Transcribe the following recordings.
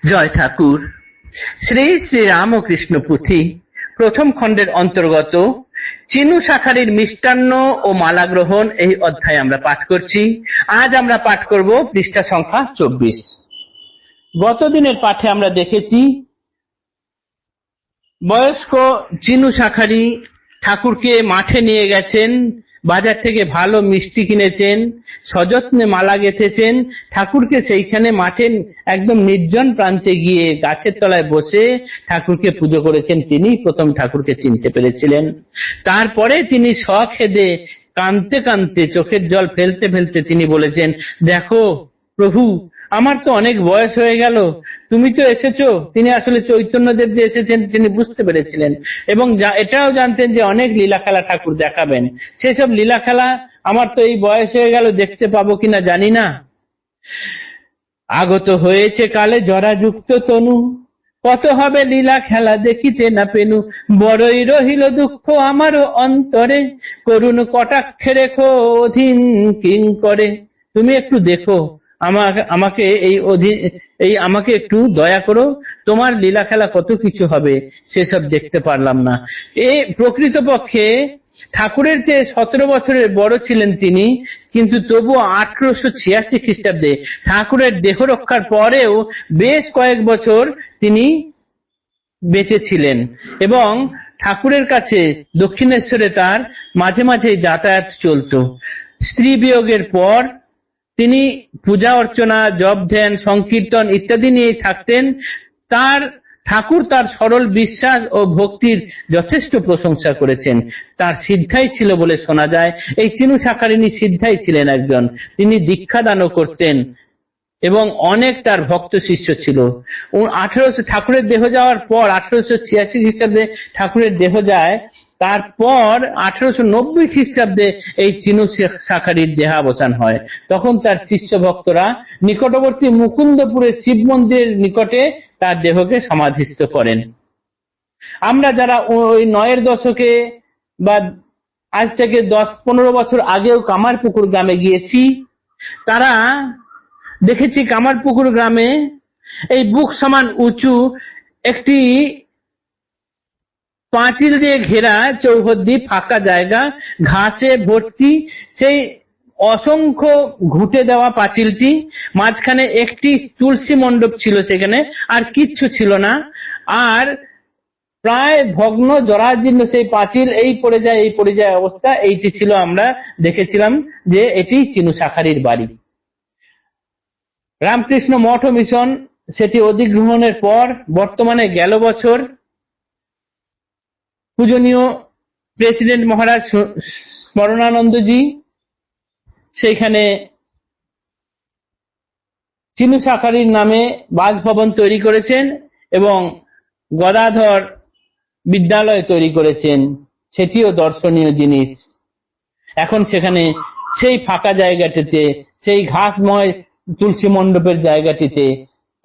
জয় ঠাকুর। শ্রী শ্রী রামকৃষ্ণ পুঁথি প্রথম খণ্ডের অন্তর্গত চিনু শাখারির মিষ্টান্ন ও মালা গ্রহণ এই অধ্যায় আমরা পাঠ করছি। আজ আমরা পাঠ করব পৃষ্ঠা সংখ্যা 24। গত দিনের পাঠে আমরা দেখেছি বয়স্ক চিনু শাখারি ঠাকুরকে মাঠে নিয়ে গেছেন, বাজার থেকে ভালো মিষ্টি কিনেছেন, সযত্নে মালা গেঁথেছেন, ঠাকুরকে সেইখানে মাঠে একদম নির্জন প্রান্তে গিয়ে গাছের তলায় বসে ঠাকুরকে পুজো করেছেন। তিনি প্রথম ঠাকুরকে চিনতে পেরেছিলেন। তারপরে তিনি সখেদে কাঁদতে কাঁদতে চোখের জল ফেলতে ফেলতে তিনি বলেছেন, দেখো প্রভু, আমার তো অনেক বয়স হয়ে গেল, তুমি তো এসেছো। তিনি আসলে চৈতন্যদেব যে এসেছেন তিনি বুঝতে পেরেছিলেন এবং এটাও জানতেন যে অনেক লীলা খেলা ঠাকুর দেখাবেন। সেসব লীলা খেলা আমার তো এই বয়স হয়ে গেল, দেখতে পাবো কিনা জানি না। আগত হয়েছে কালে জরাযুক্ত তনু, কত হবে লীলা খেলা দেখিতে না পেনু। বড়ই রহিল দুঃখ আমারও অন্তরে, করুণ কটাক্ষে রেখো অধীন কিং করে। তুমি একটু দেখো, আমাকে আমাকে একটু দয়া করো, তোমার লীলা খেলা কত কিছু হবে সেসব দেখতে পারলাম না। এই প্রকৃতপক্ষে ঠাকুরের চেয়ে 17 বছরের বড় ছিলেন তিনি, কিন্তু তবুও 1886 খ্রিস্টাব্দে ঠাকুরের দেহ রক্ষার পরেও বেশ কয়েক বছর তিনি বেঁচে ছিলেন এবং ঠাকুরের কাছে দক্ষিণেশ্বরে তার মাঝে মাঝে যাতায়াত চলত। স্ত্রী বিয়োগের পর তিনি পূজা অর্চনা, জপ ধ্যান, সংকীর্তন ইত্যাদি নিয়ে থাকতেন। ঠাকুর তার সরল বিশ্বাস ও ভক্তির যথেষ্ট প্রশংসা করেছেন। তার সিদ্ধাই ছিল বলে শোনা যায়। এই চিনু শাখারিনী সিদ্ধাই ছিলেন একজন। তিনি দীক্ষাদানও করতেন এবং অনেক তার ভক্ত শিষ্য ছিল। ঠাকুরের দেহ যাওয়ার পর 1886 খ্রিস্টাব্দে ঠাকুরের দেহ যায়, তারপর 1890 খ্রিস্টাব্দে এই চিনু শাখারির দেহাবসান হয়। তখন তার শিষ্য ভক্তরা নিকটবর্তী মুকুন্দপুরের শিব মন্দিরের নিকটে তার দেহকে সমাধিস্থ করেন। আমরা যারা ওই 9 দশকে বা আজ থেকে 10-15 বছর আগেও কামারপুকুর গ্রামে গিয়েছি, তারা দেখেছি কামারপুকুর গ্রামে এই বুক সমান উঁচু একটি পাঁচিল দিয়ে ঘেরা চৌহদ্দি ফাঁকা জায়গা, ঘাসে ভর্তি। সেই অসংখ্য ঘুঁটে দেওয়া পাঁচিলটি, মাঝখানে একটি তুলসী মণ্ডপ ছিল, সেখানে আর কিচ্ছু ছিল না। আর প্রায় ভগ্ন জরাজীর্ণ সেই পাঁচিল, এই পড়ে যায় অবস্থা। এইটি ছিল, আমরা দেখেছিলাম যে এটি চিনু শাখারির বাড়ি। রামকৃষ্ণ মঠ ও মিশন সেটি অধিগ্রহণের পর বর্তমানে গেল বছর পূজনীয় প্রেসিডেন্ট মহারাজ স্মরণানন্দজি সেইখানে চিনু শাখারির নামে বাসভবন তৈরি করেছেন এবং গদাধর বিদ্যালয় তৈরি করেছেন। সেটিও দর্শনীয় জিনিস। এখন সেখানে সেই ফাঁকা জায়গাটিতে, সেই ঘাসময় তুলসী মণ্ডপের জায়গাটিতে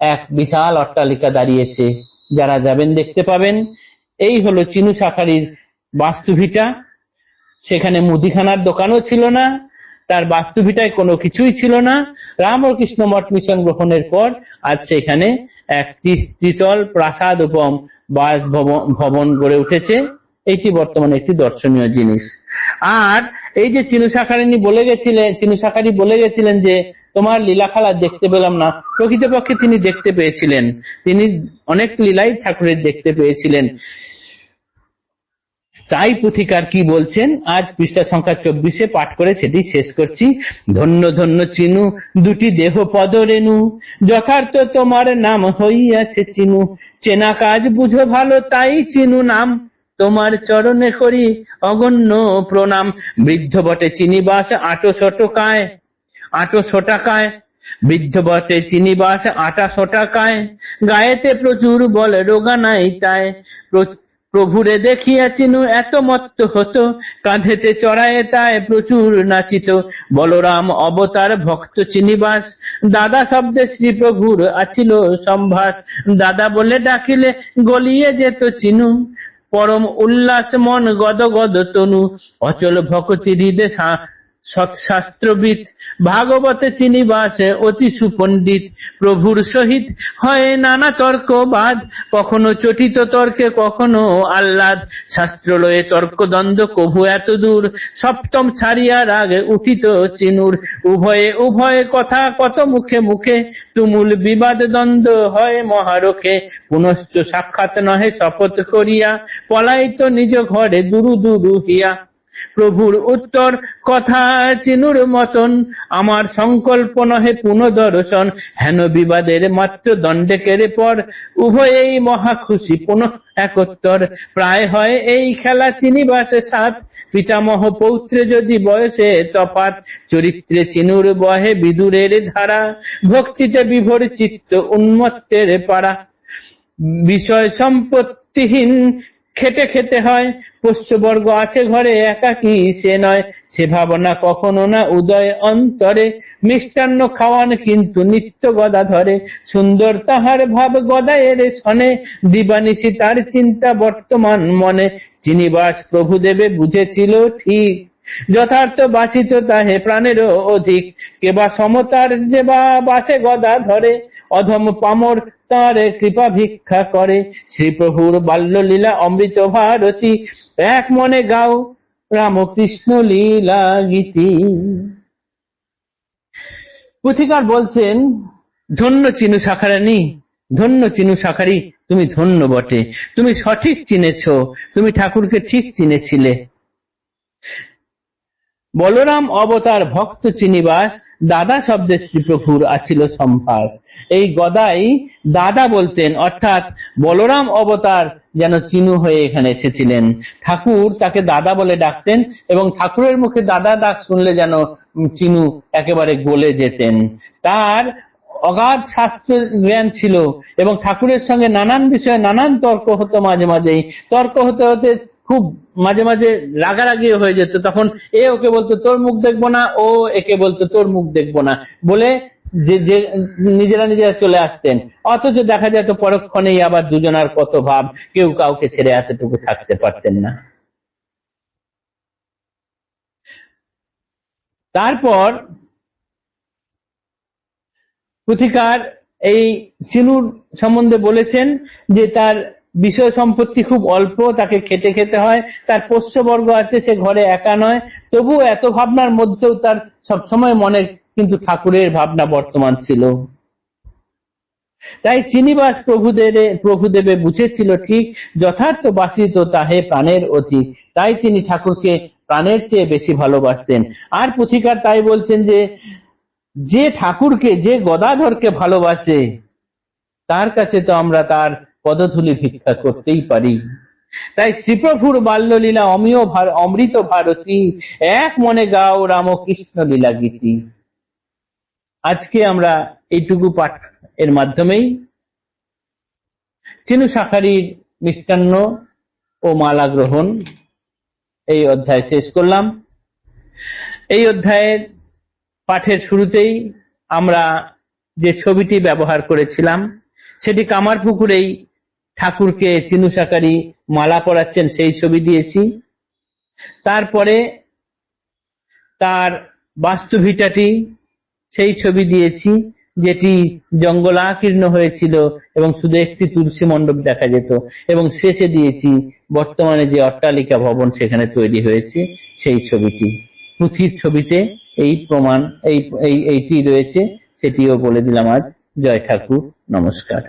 এক বিশাল অট্টালিকা দাঁড়িয়েছে। যারা যাবেন দেখতে পাবেন। এই হলো চিনু শাখারির বাস্তুভিটা। সেখানে মুদিখানার দোকানও ছিল না, তার বাস্তুভিটায় কোনো কিছুই ছিল না। রামকৃষ্ণ মঠ মিশন গ্রহণের পর আজ সেখানে এক ত্রিতল প্রাসাদ উপম বাসভবন গড়ে উঠেছে। এইটি বর্তমানে একটি দর্শনীয় জিনিস। আর এই যে চিনু শাখারি বলে গেছিলেন যে তোমার লীলা খেলা দেখতে পেলাম না, প্রকৃতপক্ষে তিনি দেখতে পেয়েছিলেন। তিনি অনেক লীলাই ঠাকুরের দেখতে পেয়েছিলেন। তাই পুথিকার কি বলছেন আজ পৃষ্ঠা সংখ্যা 24-এ পাঠ করে সেটি শেষ করছি। ধন্য ধন্য চিনু, দুটি দেহ পদ রেণু, যথার্থ তোমার নাম হইয়াছে চিনু। চেনা কাজ বুঝো ভালো, তাই চিনু নাম, তোমার চরণে করি অগণ্য প্রণাম। বৃদ্ধ বটে চিনিবাস 800 টাকায়, বৃদ্ধ বটে চিনিবাস 800 টাকায়, গায়েতে প্রচুর বল রোগা নাই তাই। প্রভুরে দেখিয়া চিনু এত মত্ত হতো, কাঁধেতে চড়ায় তাই প্রচুর নাচিত। বলরাম অবতার ভক্ত চিনিবাস, দাদা শব্দে শ্রী প্রভুর আছিল সম্ভাস। দাদা বলে ডাকিলে গলিয়ে যেত চিনু, পরম উল্লাস মন গদ গদ তনু। অচল ভক্তি হৃদে সৎশাস্ত্রবিদ, ভাগবতে চিনিবাস অতি সুপণ্ডিত। প্রভুর সহিত হয় নানা তর্কবাদ, কখনো চটিত তর্কে কখনো আহ্লাদ। শাস্ত্রলয়ে তর্কদ্বন্দ্ব কভু এত দূর, সপ্তম ছাড়িয়া রাগে উঠিত চিনুর। উভয়ে উভয়ে কথা কত মুখে মুখে, তুমুল বিবাদ দ্বন্দ্ব হয় মহারখে। পুনশ্চ সাক্ষাৎ নহে শপথ করিয়া, পলাইত নিজ ঘরে দুরু দুরু হিয়া। প্রভুর উত্তর কথা চিনুর মতন, আমার সংকল্প নহে পুনঃদর্শন। হেন বিবাদের মাত্র দণ্ডে কেড়ে পর, উভয়েই মহা খুশি পুনঃ একত্তর। প্রায় হয় এই খেলা চিনিবাসে সাথ, পিতামহ পৌত্রে যদি বয়সে তফাৎ। চরিত্রে চিনুর বহে বিদুরের ধারা, ভক্তিতে বিভোর চিত্ত উন্মত্তের পারা। বিষয় সম্পত্তিহীন খেটে খেতে হয়, পোষ্যবর্গ আছে ঘরে একাকী সে নয়। সে ভাবনা কখনো না উদয় অন্তরে, মিষ্টান্ন খাওয়ান কিন্তু নিত্য গদা ধরে। সুন্দর তাহার ভাব গদায়ের সনে, দিবানিশি তার চিন্তা বর্তমান মনে। চিনিবাস প্রভুদেবে বুঝেছিল ঠিক, যথার্থ বাসিত তাহে প্রাণেরও অধিক। কেবা সমতার যে বা বাসে গদা ধরে, অধম পামর তার কৃপা ভিক্ষা করে। শ্রীপ্রভুর বাল্যলীলা অমৃত ভারতী, এক মনে গাও রামকৃষ্ণ লীলা গীতি। পুথিকার বলছেন, ধন্য চিনু শাখারানী, ধন্য চিনু শাখারি, তুমি ধন্য বটে। তুমি সঠিক চিনেছ, তুমি ঠাকুরকে ঠিক চিনেছিলে। বলরাম অবতার ভক্ত চিনিবাস, দাদা শব্দে শ্রীপ্রভুর আছিল সম্ভাস। এই গদাই দাদা বলতেন, অর্থাৎ বলরাম অবতার যেন চিনু হয়ে এখানে এসেছিলেন। ঠাকুর তাকে দাদা বলে ডাকতেন, এবং ঠাকুরের মুখে দাদা ডাক শুনলে যেন চিনু একেবারে গলে যেতেন। তার অগাধ শাস্ত্র জ্ঞান ছিল, এবং ঠাকুরের সঙ্গে নানান বিষয়ে নানান তর্ক হতো। মাঝে মাঝেই তর্ক হতে হতে খুব মাঝে মাঝে রাগারাগি হয়ে যেত। তখন এ ওকে বলতো তোর মুখ দেখবো না, ও একে বলতো তোর মুখ দেখবো না, বলে যে নিজেরা নিজেরা চলে আসতেন। অথচ দেখা যেত পরক্ষণেই আবার দুজনার কত ভাব, কেউ কাউকে ছেড়ে এতটুকু থাকতে পারতেন না। তারপর পুথিকার এই চিনুর সম্বন্ধে বলেছেন যে তার বিষয় সম্পত্তি খুব অল্প, তাকে খেটে খেতে হয়, তার পোষ্যবর্গ আছে, সে ঘরে একা নয়। তবু এত ভাবনার মধ্যেও তার সবসময় মনে কিন্তু ঠাকুরের ভাবনা বর্তমান ছিল। তাই চিনিবাস প্রভুদেবে বুঝেছিল ঠিক, যথার্থ বাসিত তাহে প্রাণের অধিক। তাই তিনি ঠাকুরকে প্রাণের চেয়ে বেশি ভালোবাসতেন। আর পুথিকার তাই বলছেন যে ঠাকুরকে, যে গদাধরকে ভালোবাসে, তার কাছে তো আমরা তার পদধূলি ভিক্ষা করতেই পারি। তাই শ্রীপ্রভুর বাল্যলীলা অমৃত ভারতী, এক মনে গাও রামকৃষ্ণ লীলা গীতি। আজকে আমরা এইটুকু পাঠ এর মাধ্যমেই চিনু শাখারির মিষ্টান্ন ও মালা গ্রহণ এই অধ্যায় শেষ করলাম। এই অধ্যায়ের পাঠের শুরুতেই আমরা যে ছবিটি ব্যবহার করেছিলাম, সেটি কামারপুকুরেই ঠাকুরকে চিনু শাখারি মালা পরাচ্ছেন সেই ছবি দিয়েছি। তারপরে তার বাস্তুভিটাটি, সেই ছবি দিয়েছি, যেটি জঙ্গলাকীর্ণ হয়েছিল এবং শুধু একটি তুলসী মণ্ডপ দেখা যেত। এবং শেষে দিয়েছি বর্তমানে যে অট্টালিকা ভবন সেখানে তৈরি হয়েছে সেই ছবিটি। পুঁথির ছবিতে এই প্রমাণ এইটি রয়েছে, সেটিও বলে দিলাম আজ। জয় ঠাকুর, নমস্কার।